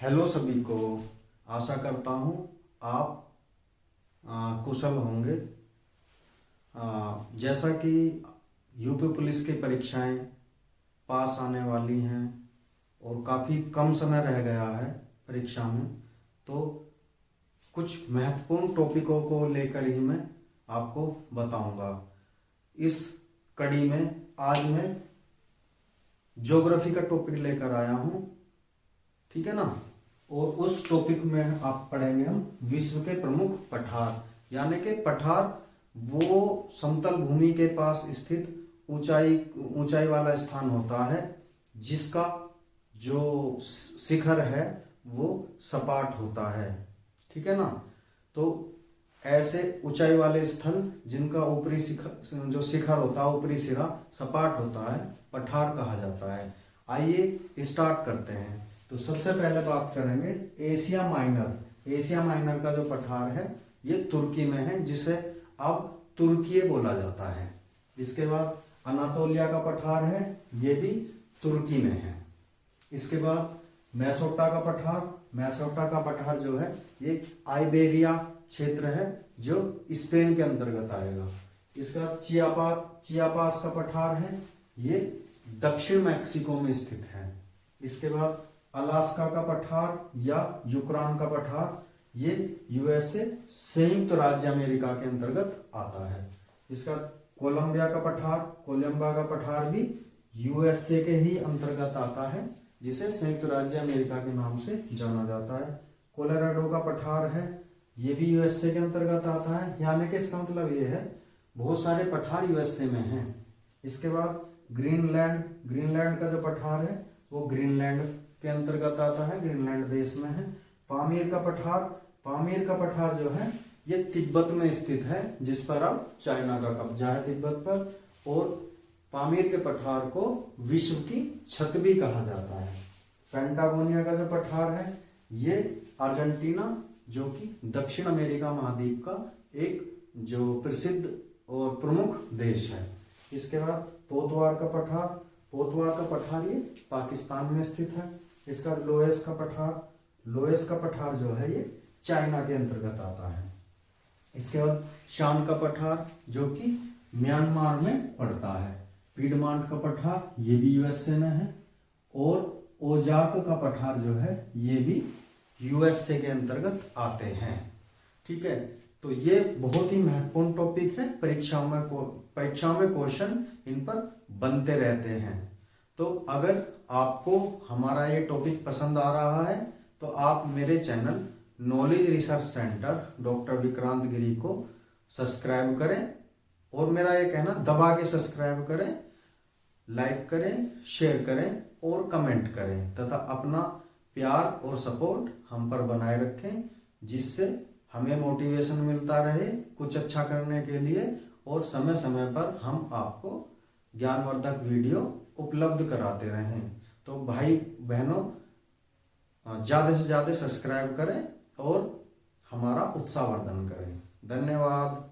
Hello सभी को। आशा करता हूँ आप कुशल होंगे। जैसा कि यूपी पुलिस की परीक्षाएं पास आने वाली हैं और काफ़ी कम समय रह गया है परीक्षा में, तो कुछ महत्वपूर्ण टॉपिकों को लेकर ही मैं आपको बताऊंगा। इस कड़ी में आज मैं ज्योग्राफी का टॉपिक लेकर आया हूँ, ठीक है ना। और उस टॉपिक में आप पढ़ेंगे हम विश्व के प्रमुख पठार, यानी कि पठार वो समतल भूमि के पास स्थित ऊंचाई वाला स्थान होता है जिसका जो शिखर है वो सपाट होता है, ठीक है ना। तो ऐसे ऊंचाई वाले स्थल जिनका ऊपरी शिखर जो शिखर होता है, ऊपरी सिरा सपाट होता है, पठार कहा जाता है। आइए स्टार्ट करते हैं। तो सबसे पहले बात करेंगे एशिया माइनर। एशिया माइनर का जो पठार है ये तुर्की में है, जिसे अब तुर्की बोला जाता है। इसके बाद अनातोलिया का पठार है, ये भी तुर्की में है। इसके बाद मैसोटा का पठार। मैसोटा का पठार जो है ये आइबेरिया क्षेत्र है जो स्पेन के अंतर्गत आएगा। इसका चियापास का पठार है, ये दक्षिण मैक्सिको में स्थित है। इसके बाद अलास्का का पठार या यूक्रेन का पठार, ये यूएसए संयुक्त राज्य अमेरिका के अंतर्गत आता है। इसका कोलंबिया का पठार भी यूएसए के ही अंतर्गत आता है, जिसे संयुक्त राज्य अमेरिका के नाम से जाना जाता है। कोलोराडो का पठार है, ये भी यूएसए के अंतर्गत आता है, यानी कि इसका मतलब ये है बहुत सारे पठार यूएसए में हैं। इसके बाद ग्रीनलैंड का जो पठार है वो ग्रीनलैंड के अंतर्गत आता है, ग्रीनलैंड देश में है। पामीर का पठार जो है ये तिब्बत में स्थित है, जिस पर अब चाइना का कब्जा है तिब्बत पर। और पामीर के पठार को विश्व की छत भी कहा जाता है। पेंटागोनिया का जो पठार है ये अर्जेंटीना, जो कि दक्षिण अमेरिका महाद्वीप का एक जो प्रसिद्ध और प्रमुख देश है। इसके बाद पोतवार का पठार ये पाकिस्तान में स्थित है। इसका लोएस का पठार जो है ये चाइना के अंतर्गत आता है। इसके बाद शान का पठार जो कि म्यांमार में पड़ता है। पीडमांट का पठार ये भी यूएसए में है। और ओजाक का पठार जो है ये भी यूएसए के अंतर्गत आते हैं, ठीक है। तो ये बहुत ही महत्वपूर्ण टॉपिक है, परीक्षाओं में क्वेश्चन इन पर बनते रहते हैं। तो अगर आपको हमारा ये टॉपिक पसंद आ रहा है तो आप मेरे channel knowledge research centre doctor Vikrant Giri को सब्सक्राइब करें, और मेरा ये कहना दबा के सब्सक्राइब करें, लाइक करें, शेयर करें और कमेंट करें, तथा अपना प्यार और सपोर्ट हम पर बनाए रखें, जिससे हमें मोटिवेशन मिलता रहे कुछ अच्छा करने के लिए, और समय समय पर हम आपको ज्ञानवर्धक वीडियो उपलब्ध कराते रहें। तो भाई बहनों, ज़्यादा से ज़्यादा सब्सक्राइब करें और हमारा उत्साहवर्धन करें। धन्यवाद।